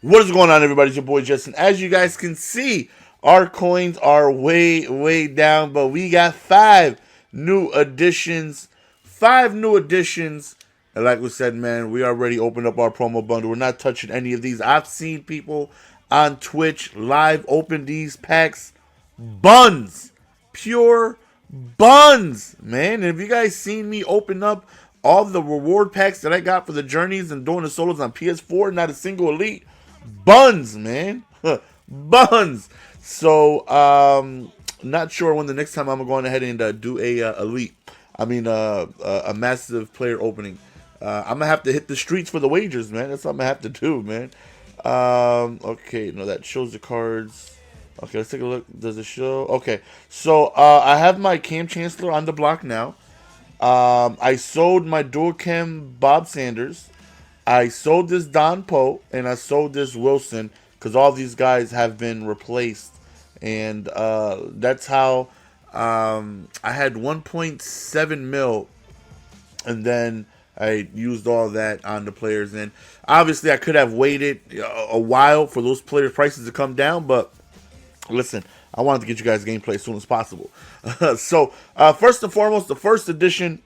What is going on, everybody? It's your boy Justin. As you guys can see, our coins are way down, but we got five new additions. Five new additions. And like we said, man, we already opened up our promo bundle. We're not touching any of these. I've seen people on Twitch live open these packs. Buns. Pure buns, man. And have you guys seen me open up all the reward packs that I got for the journeys and doing the solos on PS4? Not a single elite. Buns, man. Buns. So, not sure when the next time I'm going ahead and do a elite. A massive player opening. I'm gonna have to hit the streets for the wagers, man. That's what I'm gonna have to do, man. Okay, no, that shows the cards. Okay, let's take a look. Does it show? Okay, so I have my Cam Chancellor on the block now. I sold my dual chem Bob Sanders. I sold this Don Poe and I sold this Wilson because all these guys have been replaced, and that's how I had 1.7 mil, and then I used all that on the players. And obviously, I could have waited a while for those players' prices to come down, but listen, I wanted to get you guys gameplay as soon as possible. So first and foremost, the first edition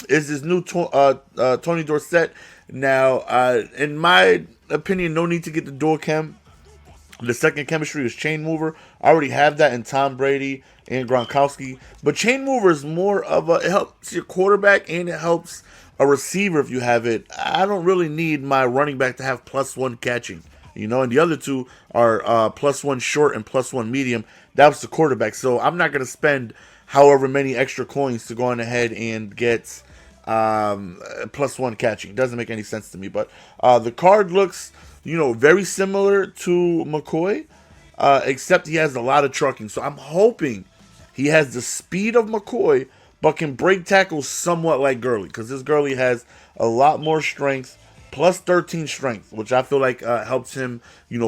is this new Tony Dorset. Now, in my opinion, no need to get the dual chem. The second chemistry is Chain Mover. I already have that in Tom Brady and Gronkowski. But Chain Mover is more of it helps your quarterback and it helps a receiver if you have it. I don't really need my running back to have +1 catching. And the other two are +1 short and +1 medium. That was the quarterback. So I'm not going to spend however many extra coins to go on ahead and get +1 catching. Doesn't make any sense to me. But the card looks, very similar to McCoy, except he has a lot of trucking. So I'm hoping he has the speed of McCoy, but can break tackles somewhat like Gurley, because this Gurley has a lot more strength, +13 strength, which I feel like helps him,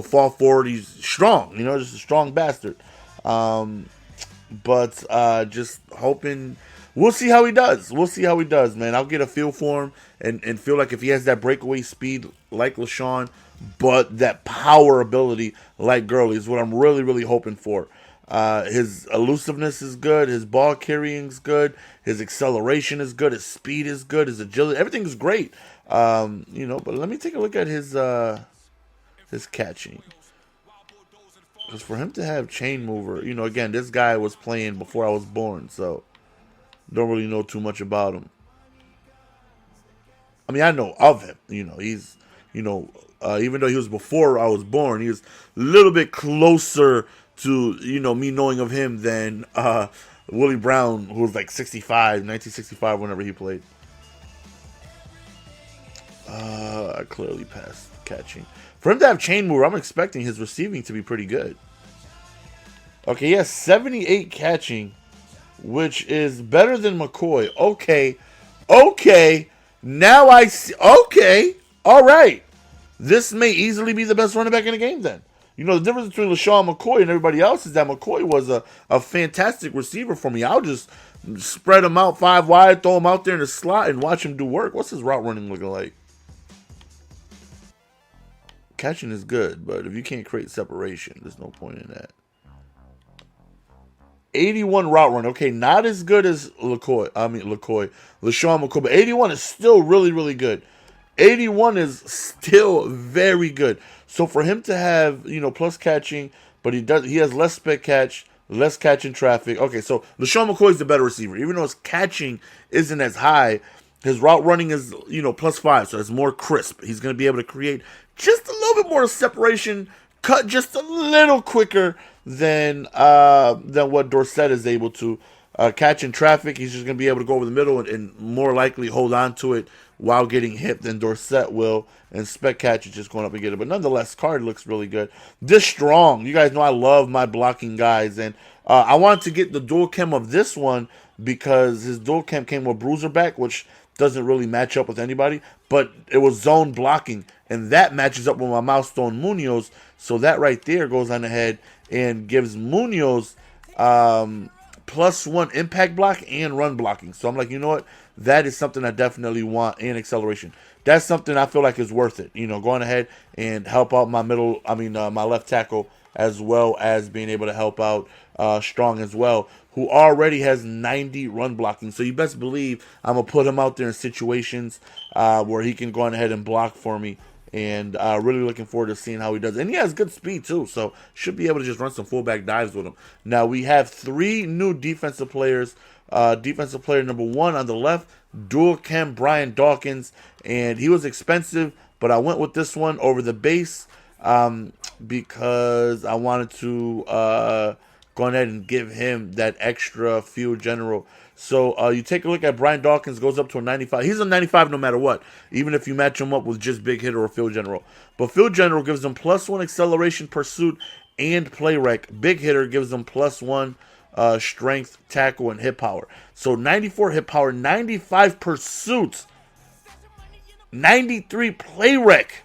fall forward. He's strong, just a strong bastard. But just hoping. We'll see how he does. Man. I'll get a feel for him and feel like if he has that breakaway speed like LaShawn, but that power ability like Gurley is what I'm really hoping for. His elusiveness is good. His ball carrying is good. His acceleration is good. His speed is good. His agility, everything is great. But let me take a look at his catching. Because for him to have Chain Mover, again, this guy was playing before I was born, so don't really know too much about him. I mean, I know of him. He's, even though he was before I was born, he was a little bit closer to, me knowing of him than Willie Brown, who was like 1965, whenever he played. I clearly passed catching. For him to have Chain Mover, I'm expecting his receiving to be pretty good. Okay, he has 78 catching, which is better than McCoy. Okay. Now I see. Okay. All right. This may easily be the best running back in the game then. The difference between LaShawn McCoy and everybody else is that McCoy was a fantastic receiver for me. I'll just spread him out 5 wide, throw him out there in the slot, and watch him do work. What's his route running looking like? Catching is good, but if you can't create separation, there's no point in that. 81 route run. Okay, not as good as LaShawn McCoy, but 81 is still really good. 81 is still very good. So for him to have, plus catching, but he has less spec catch, less catch in traffic. Okay, so LaShawn McCoy is the better receiver. Even though his catching isn't as high, his route running is, +5, so it's more crisp. He's going to be able to create just a little bit more separation, cut just a little quicker than what Dorset is able to. Catch in traffic, he's just going to be able to go over the middle and more likely hold on to it while getting hit than Dorset will. And spec catch is just going up and get it. But nonetheless, card looks really good. This strong. You guys know I love my blocking guys. And I wanted to get the dual chem of this one because his dual chem came with bruiser back, which doesn't really match up with anybody. But it was zone blocking. And that matches up with my milestone Munoz. So that right there goes on ahead and gives Munoz +1 impact block and run blocking. So I'm like, you know what? That is something I definitely want, and acceleration. that's something I feel like is worth it. Going ahead and help out my my left tackle, as well as being able to help out Strong as well, who already has 90 run blocking. So you best believe I'm gonna put him out there in situations where he can go on ahead and block for me. And really looking forward to seeing how he does. And he has good speed too, so should be able to just run some fullback dives with him. Now we have 3 new defensive players. Defensive player number 1 on the left, dual chem Brian Dawkins, and he was expensive, but I went with this one over the base because I wanted to go ahead and give him that extra field general. So you take a look at Brian Dawkins, goes up to a 95. He's a 95 no matter what, even if you match him up with just big hitter or field general. But field general gives him +1 acceleration, pursuit, and play rec. Big hitter gives him +1 strength, tackle, and hit power. So 94 hit power, 95 pursuit, 93 play rec,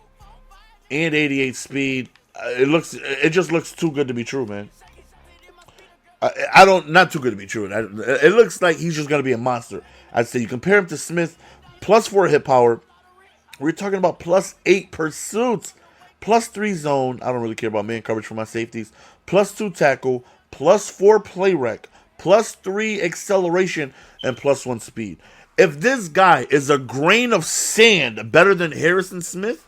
and 88 speed. It just looks too good to be true, man. Not too good to be true. It looks like he's just going to be a monster. I'd say you compare him to Smith, +4 hit power. We're talking about +8 pursuits, +3 zone. I don't really care about man coverage for my safeties. +2 tackle, +4 play rec, +3 acceleration, and +1 speed. If this guy is a grain of sand better than Harrison Smith,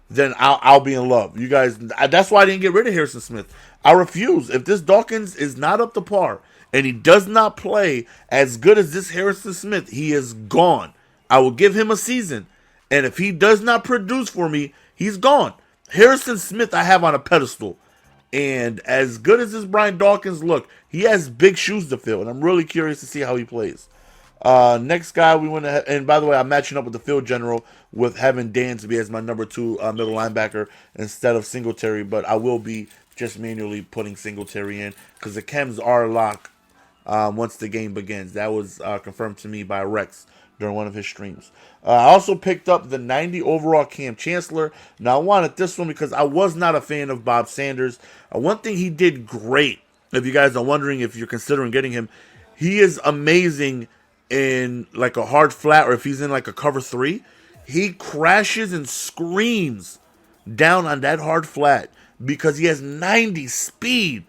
then I'll be in love. You guys, that's why I didn't get rid of Harrison Smith. I refuse. If this Dawkins is not up to par and he does not play as good as this Harrison Smith, he is gone. I will give him a season, and if he does not produce for me, he's gone. Harrison Smith I have on a pedestal, and as good as this Brian Dawkins look, he has big shoes to fill, and I'm really curious to see how he plays. Next guy we went ahead, and by the way, I'm matching up with the field general with having Dansby as my number 2 middle linebacker instead of Singletary, but I will be just manually putting Singletary in because the chems are locked once the game begins. That was confirmed to me by Rex during one of his streams. I also picked up the 90 overall Cam Chancellor. Now I wanted this one because I was not a fan of Bob Sanders. One thing he did great, if you guys are wondering if you're considering getting him, he is amazing in like a hard flat, or if he's in like a cover 3, he crashes and screams down on that hard flat because he has 90 speed,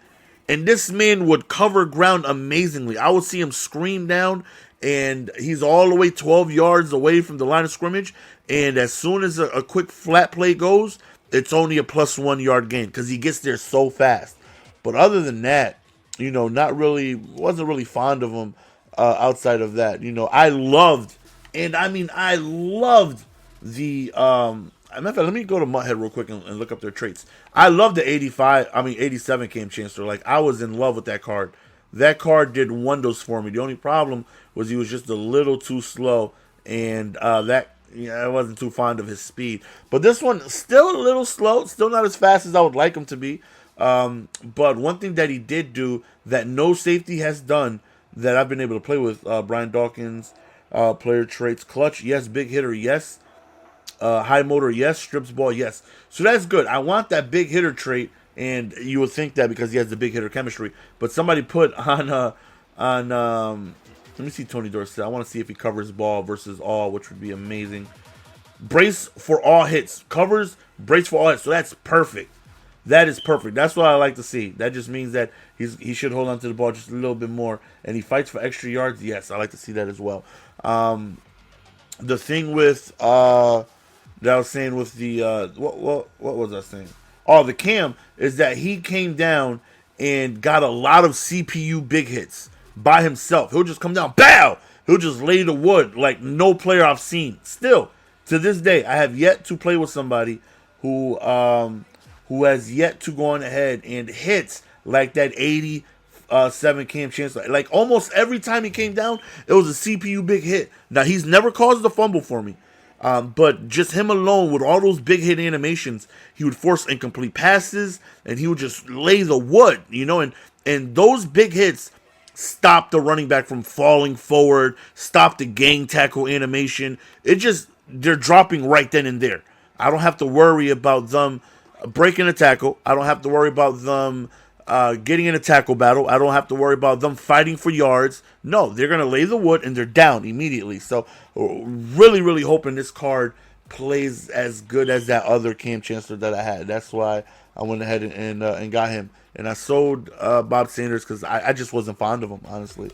and this man would cover ground amazingly. I would see him scream down, and he's all the way 12 yards away from the line of scrimmage, and as soon as a quick flat play goes, it's only a +1 yard gain because he gets there so fast. But other than that, wasn't really fond of him. Outside of that, I loved the let me go to Mutthead real quick and look up their traits. I love the 87 Cam Chancellor. Like, I was in love with that card. That card did wonders for me. The only problem was he was just a little too slow, and I wasn't too fond of his speed. But this one, still a little slow, still not as fast as I would like him to be. But one thing that he did do that no safety has done that I've been able to play with, Brian Dawkins, player traits, clutch, yes, big hitter, yes, high motor, yes, strips ball, yes. So that's good. I want that big hitter trait, and you would think that because he has the big hitter chemistry. But somebody put on let me see Tony Dorset. I want to see if he covers ball versus all, which would be amazing. Brace for all hits. Covers, brace for all hits. So that's perfect. That is perfect. That's what I like to see. That just means that he should hold on to the ball just a little bit more. And he fights for extra yards. Yes, I like to see that as well. The thing with that I was saying with the what was I saying? Oh, the Cam is that he came down and got a lot of CPU big hits by himself. He'll just come down, bow. He'll just lay the wood like no player I've seen. Still, to this day, I have yet to play with somebody who has yet to go on ahead and hits like that 87 Cam Chancellor. Like, almost every time he came down, it was a CPU big hit. Now, he's never caused a fumble for me. But just him alone with all those big hit animations, he would force incomplete passes, and he would just lay the wood, and those big hits stop the running back from falling forward, stop the gang tackle animation. They're dropping right then and there. I don't have to worry about them breaking a tackle. I don't have to worry about them getting in a tackle battle. I don't have to worry about them fighting for yards. No, they're going to lay the wood and they're down immediately. So really, really hoping this card plays as good as that other Cam Chancellor that I had. That's why I went ahead and got him. And I sold Bob Sanders because I just wasn't fond of him, honestly.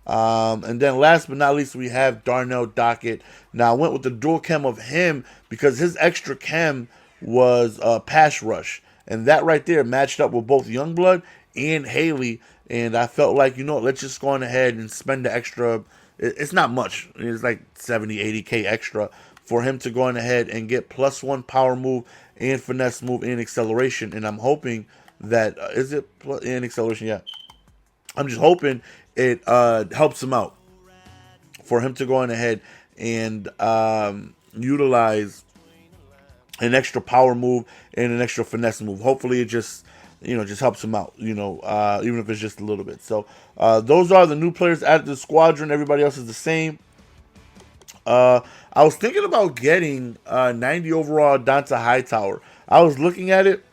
And then last but not least, we have Darnell Dockett. Now, I went with the dual chem of him because his extra chem was pass rush. And that right there matched up with both Youngblood and Haley. And I felt like, let's just go on ahead and spend the extra. It's not much. It's like 70, 80K extra for him to go on ahead and get +1 power move and finesse move and acceleration. And I'm hoping that, is it in acceleration? Yeah. I'm just hoping it helps him out for him to go on ahead and utilize an extra power move and an extra finesse move. Hopefully it just helps him out, even if it's just a little bit. So those are the new players added to the squadron. Everybody else is the same. I was thinking about getting 90 overall Donta Hightower. I was looking at it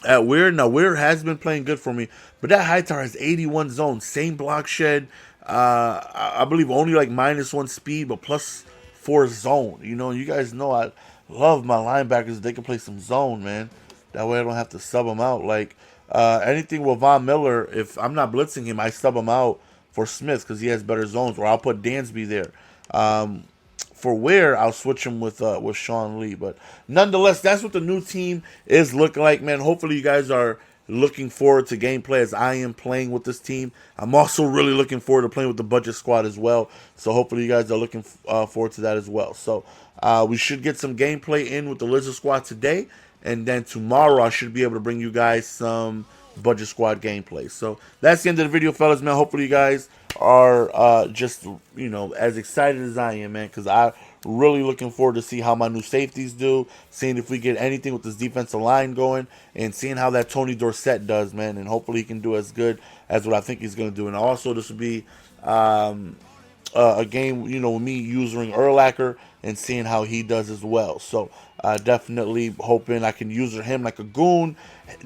at Weird. Now, Weird has been playing good for me, but that Hightower has 81 zone, same block shed. I believe only like -1 speed, but +4 zone. You guys know I love my linebackers. They can play some zone, man. That way I don't have to sub them out. Like anything with Von Miller, if I'm not blitzing him, I sub him out for Smith because he has better zones, or I'll put Dansby there. For Ware, I'll switch him with Sean Lee. But nonetheless, that's what the new team is looking like, man. Hopefully you guys are looking forward to gameplay as I am playing with this team. I'm also really looking forward to playing with the budget squad as well. So hopefully you guys are looking forward to that as well. So we should get some gameplay in with the Lizard Squad today. And then tomorrow I should be able to bring you guys some budget squad gameplay. So that's the end of the video, fellas, man. Hopefully you guys are just as excited as I am, man, because I really looking forward to see how my new safeties do, seeing if we get anything with this defensive line going, and seeing how that Tony Dorset does, man. And hopefully he can do as good as what I think he's going to do. And also this will be a game, with me using Urlacher and seeing how he does as well. So definitely hoping I can use him like a goon,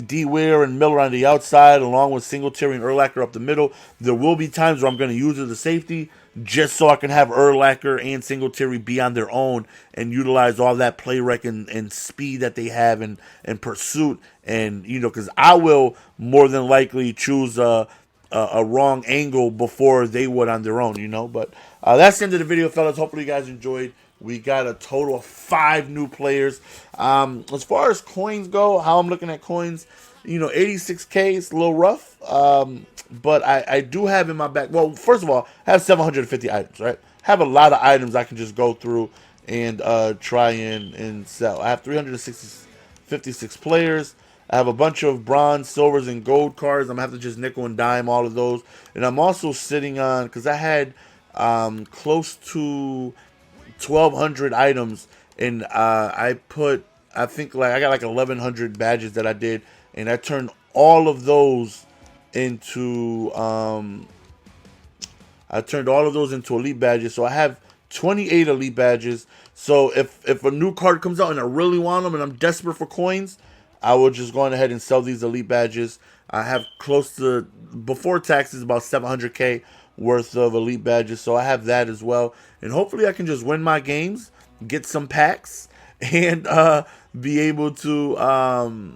D-Ware and Miller on the outside, along with Singletary and Urlacher up the middle. There will be times where I'm going to use it as a safety, just so I can have Urlacher and Singletary be on their own and utilize all that play rec and speed that they have and pursuit. And, because I will more than likely choose a wrong angle before they would on their own, But that's the end of the video, fellas. Hopefully you guys enjoyed. We got a total of 5 new players. As far as coins go, how I'm looking at coins, 86K is a little rough. But I do have in my back. Well, first of all, I have 750 items, right? Have a lot of items I can just go through and try and sell. I have 356 players. I have a bunch of bronze, silvers, and gold cards. I'm going to have to just nickel and dime all of those. And I'm also sitting on, because I had close to 1,200 items, and I think I got like 1,100 badges that I did, and I turned all of those into elite badges. So I have 28 elite badges. So if a new card comes out and I really want them and I'm desperate for coins, I will just go on ahead and sell these elite badges. I have close to, before taxes, about 700K worth of elite badges, so I have that as well. And hopefully I can just win my games, get some packs, and be able to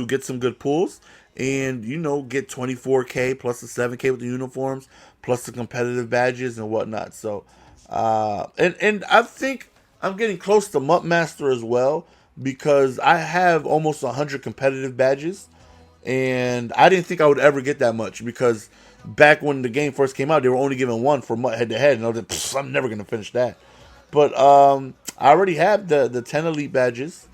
get some good pulls, and get 24K plus the 7K with the uniforms, plus the competitive badges and whatnot. So and I think I'm getting close to Mutt Master as well, because I have almost 100 competitive badges, and I didn't think I would ever get that much, because back when the game first came out, they were only giving 1 for Mutt head-to-head, and I was like, I'm never going to finish that. But I already have the 10 elite badges,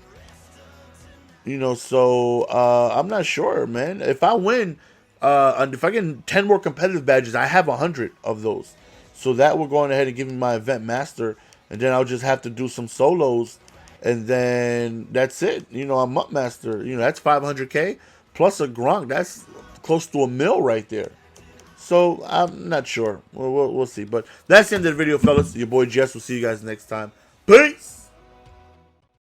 so I'm not sure, man. If I win, if I get 10 more competitive badges, I have 100 of those. So that will go on ahead and give me my event master, and then I'll just have to do some solos, and then that's it. I'm Mutt Master. That's 500K plus a Gronk. That's close to $1 million right there. So I'm not sure. We'll see. But that's the end of the video, fellas. Your boy Jess. We'll see you guys next time. Peace.